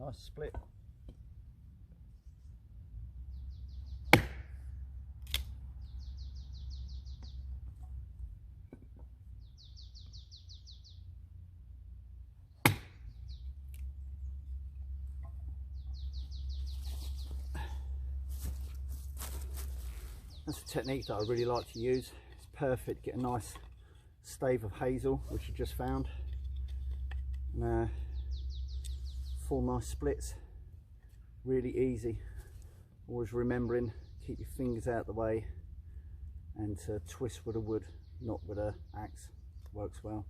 Nice split. That's a technique that I really like to use. It's perfect. Get a nice stave of hazel, which you just found, and 4 nice splits. Really easy. Always remembering, keep your fingers out of the way, and to twist with a wood, not with an axe. Works well.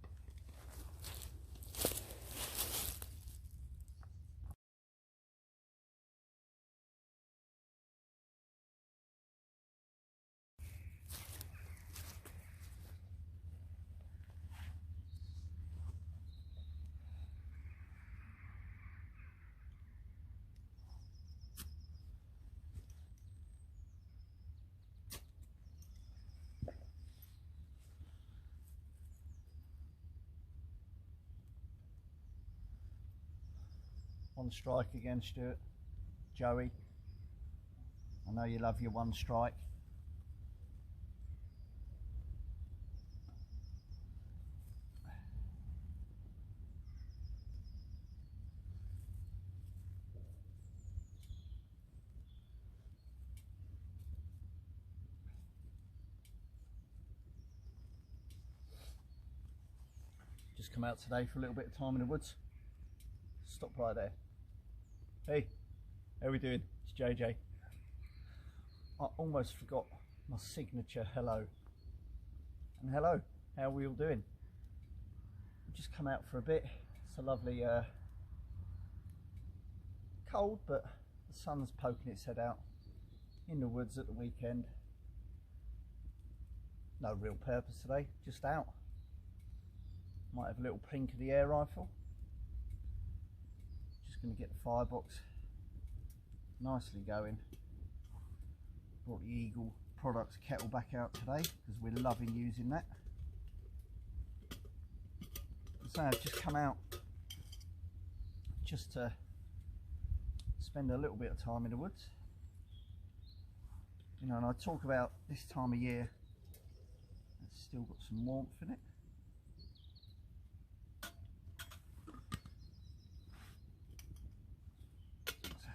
On strike again, Stuart. Joey, I know you love your one strike. Just come out today for a little bit of time in the woods. Stop right there. Hey, how are we doing? It's JJ. I almost forgot my signature hello. And hello, how are we all doing? We've just come out for a bit. It's a lovely cold, but the sun's poking its head out in the woods at the weekend. No real purpose today, just out. Might have a little plink of the air rifle. Just going to get the firebox nicely going. Brought the Eagle Products kettle back out today because we're loving using that. So I've just come out just to spend a little bit of time in the woods. You know, and I talk about this time of year, it's still got some warmth in it.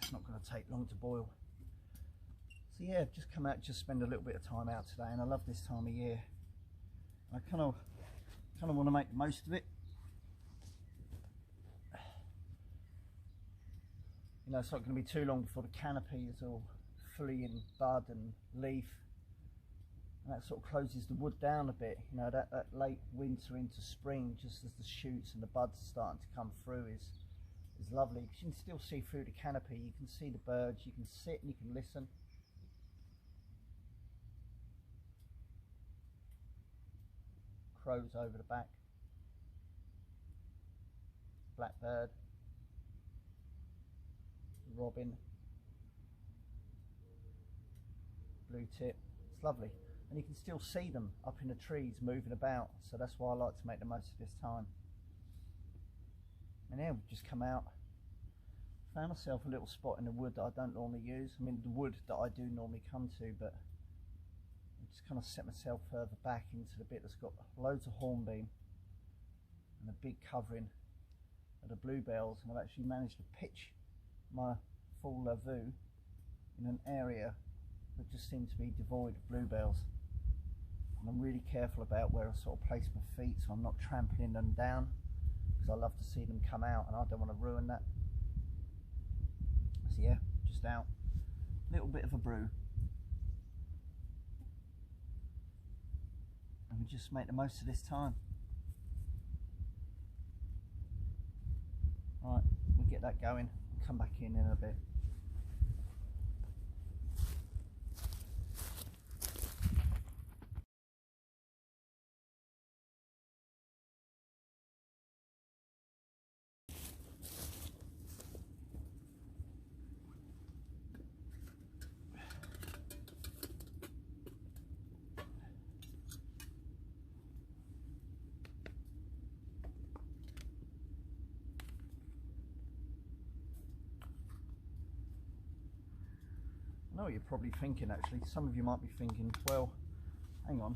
It's not going to take long to boil. So yeah, just come out, just spend a little bit of time out today, and I love this time of year. I kind of want to make the most of it. You know, it's not going to be too long before the canopy is all fully in bud and leaf, and that sort of closes the wood down a bit. You know, that late winter into spring, just as the shoots and the buds are starting to come through, is lovely, because you can still see through the canopy. You can see the birds, you can sit and you can listen. Crows over the back, blackbird, robin, blue tip. It's lovely, and you can still see them up in the trees moving about, so that's why I like to make the most of this time. And yeah, we've just come out, found myself a little spot in the wood that I don't normally use. I mean, the wood that I do normally come to, but I just kind of set myself further back into the bit that's got loads of hornbeam and a big covering of the bluebells, and I've actually managed to pitch my full lavvu in an area that just seems to be devoid of bluebells. And I'm really careful about where I sort of place my feet, so I'm not trampling them down, because I love to see them come out and I don't want to ruin that. So yeah, just out, a little bit of a brew, and we just make the most of this time. Right, we'll get that going, come back in a bit. know what you're probably thinking actually. Some of you might be thinking, well, hang on,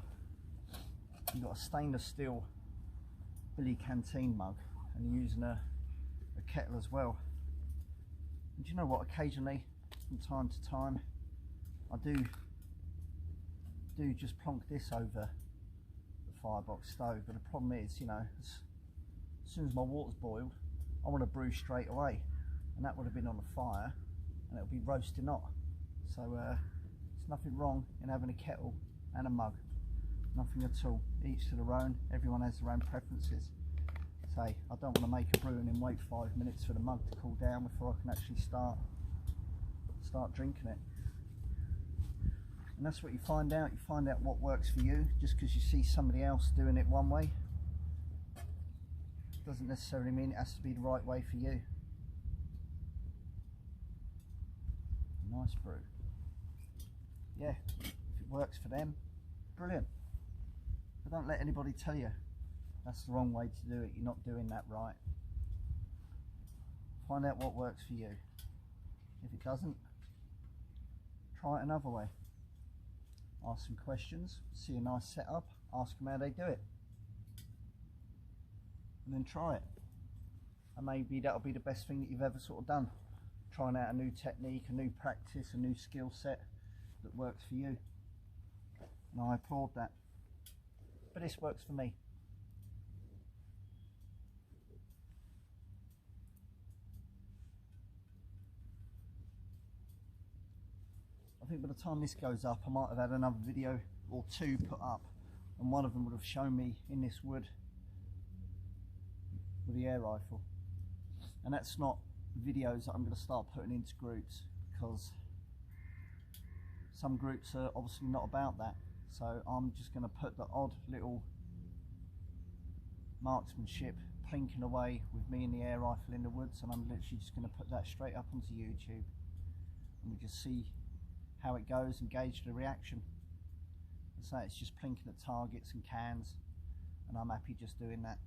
you've got a stainless steel Billy Canteen mug and you're using a kettle as well. And do you know what, occasionally, from time to time, I do just plonk this over the firebox stove, but the problem is, you know, as soon as my water's boiled, I want to brew straight away, and that would have been on the fire and it'll be roasting hot. So there's nothing wrong in having a kettle and a mug, nothing at all. Each to their own, everyone has their own preferences. Say, I don't want to make a brew and then wait 5 minutes for the mug to cool down before I can actually start drinking it. And that's what you find out. You find out what works for you. Just because you see somebody else doing it one way doesn't necessarily mean it has to be the right way for you. Nice brew. Yeah, if it works for them, brilliant. But don't let anybody tell you that's the wrong way to do it. You're not doing that right. Find out what works for you. If it doesn't, try it another way. Ask some questions, see a nice setup, ask them how they do it, and then try it. And maybe that'll be the best thing that you've ever sort of done. Trying out a new technique, a new practice, a new skill set that works for you. And I applaud that. But this works for me. I think by the time this goes up, I might have had another video or two put up, and one of them would have shown me in this wood with the air rifle. And that's not videos that I'm going to start putting into groups, because some groups are obviously not about that. So I'm just going to put the odd little marksmanship plinking away with me and the air rifle in the woods, and I'm literally just going to put that straight up onto YouTube, and we just see how it goes and gauge the reaction. So it's just plinking at targets and cans, and I'm happy just doing that.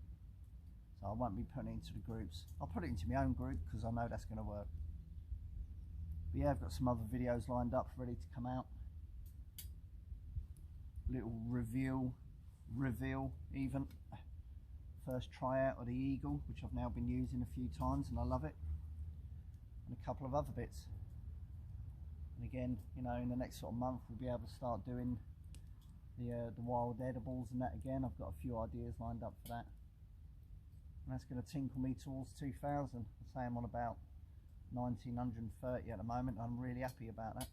So I won't be putting it into the groups. I'll put it into my own group because I know that's going to work. But yeah, I've got some other videos lined up ready to come out. Little reveal even. First tryout of the eagle, which I've now been using a few times and I love it. And a couple of other bits. And again, you know, in the next sort of month we'll be able to start doing the wild edibles and that again. I've got a few ideas lined up for that. And that's going to tinkle me towards 2000. I say I'm on about 1930 at the moment. I'm really happy about that.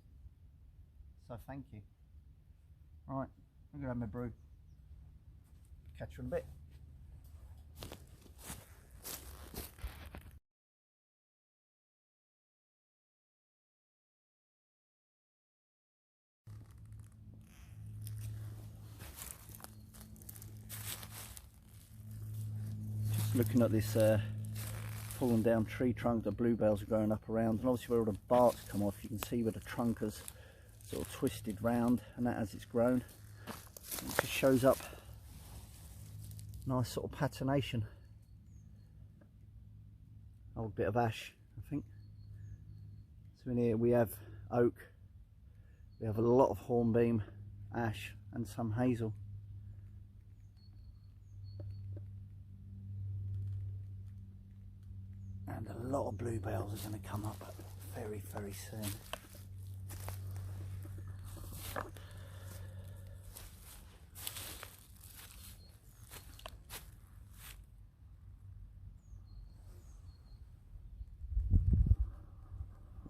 So thank you. Alright, I'm going to have my brew. Catch you in a bit. Looking at this fallen down tree trunk that bluebells are growing up around, and obviously where all the bark's come off, you can see where the trunk has sort of twisted round, and that as it's grown, it just shows up nice sort of patination. Old bit of ash, I think. So in here we have oak, we have a lot of hornbeam, ash and some hazel. And a lot of bluebells are going to come up very, very soon.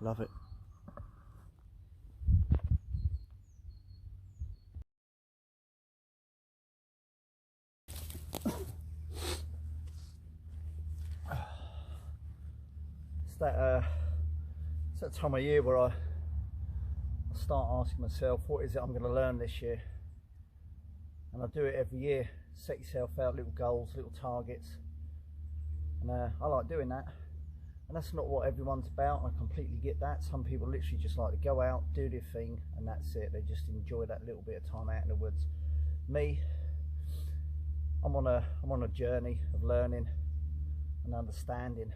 Love it. It's that time of year where I start asking myself, what is it I'm going to learn this year? And I do it every year. Set yourself out little goals, little targets, and I like doing that. And that's not what everyone's about. I completely get that. Some people literally just like to go out, do their thing, and that's it. They just enjoy that little bit of time out in the woods. Me, I'm on a journey of learning and understanding.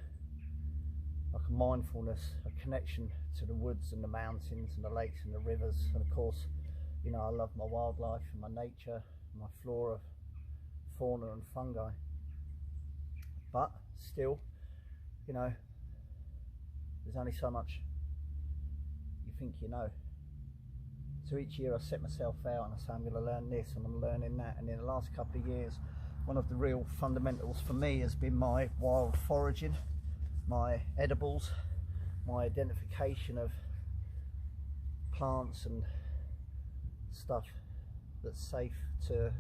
like a mindfulness, a connection to the woods and the mountains and the lakes and the rivers. And of course, you know, I love my wildlife and my nature, my flora, fauna and fungi. But still, you know, there's only so much you think you know. So each year I set myself out and I say I'm going to learn this and I'm learning that. And in the last couple of years, one of the real fundamentals for me has been my wild foraging, my edibles, my identification of plants and stuff that's safe to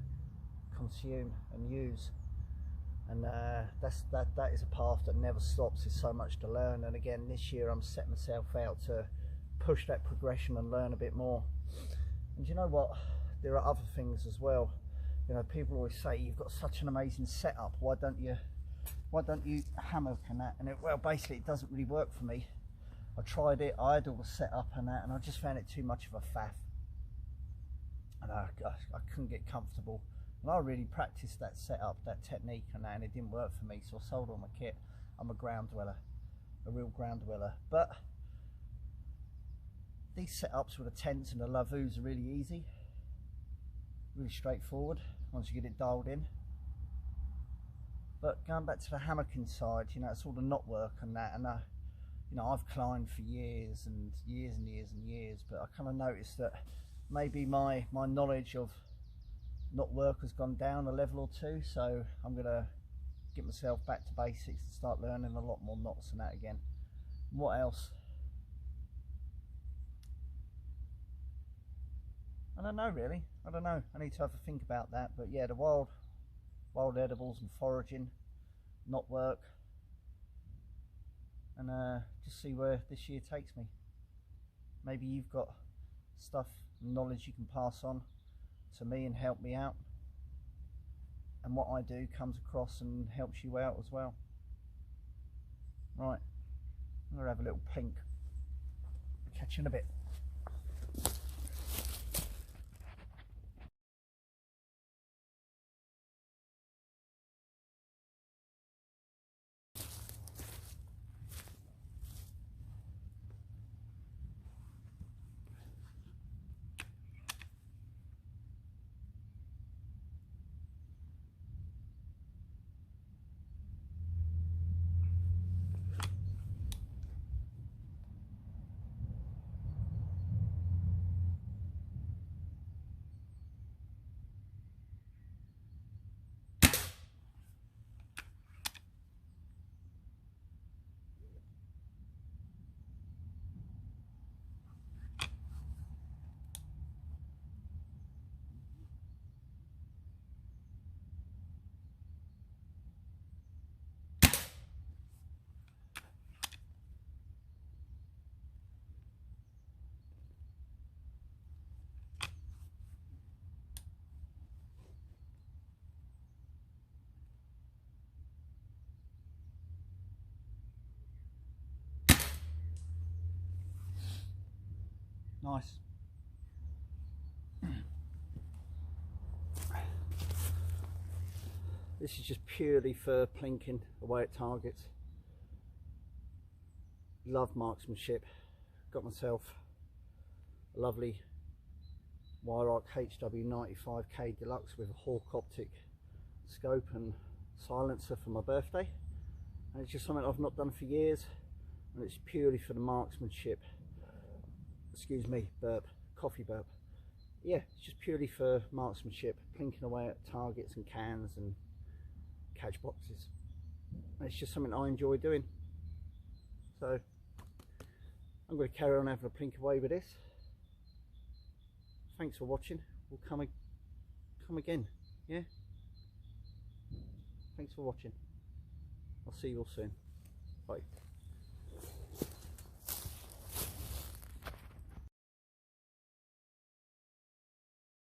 consume and use. And that is a path that never stops. There's so much to learn. And again, this year I'm setting myself out to push that progression and learn a bit more. And you know what, there are other things as well. You know, people always say you've got such an amazing setup, why don't you hammock and that? And well, basically it doesn't really work for me. I tried it, I had all the setup and that, and I just found it too much of a faff, and I couldn't get comfortable. And I really practiced that setup, that technique and that, and it didn't work for me, so I sold all my kit. I'm a ground dweller, a real ground dweller. But these setups with the tents and the lavvus are really easy, really straightforward once you get it dialed in. But going back to the hammocking side, you know, it's all the knot work and that, and you know, I've climbed for years and years and years and years, but I kind of noticed that maybe my knowledge of knot work has gone down a level or two, so I'm gonna get myself back to basics and start learning a lot more knots and that again. What else? I don't know really. I don't know. I need to have a think about that. But yeah, the wild edibles and foraging, knot work, and just see where this year takes me. Maybe you've got stuff, knowledge you can pass on to me and help me out, and what I do comes across and helps you out as well. Right, I'm gonna have a little plink. Catch you in a bit. Nice. This is just purely for plinking away at targets. Love marksmanship. Got myself a lovely Weirock HW95K Deluxe with a Hawk optic scope and silencer for my birthday. And it's just something I've not done for years, and it's purely for the marksmanship. Excuse me, burp, coffee burp. Yeah, it's just purely for marksmanship, plinking away at targets and cans and catch boxes. And it's just something I enjoy doing. So I'm going to carry on having a plink away with this. Thanks for watching. We'll come again. Yeah. Thanks for watching. I'll see you all soon. Bye.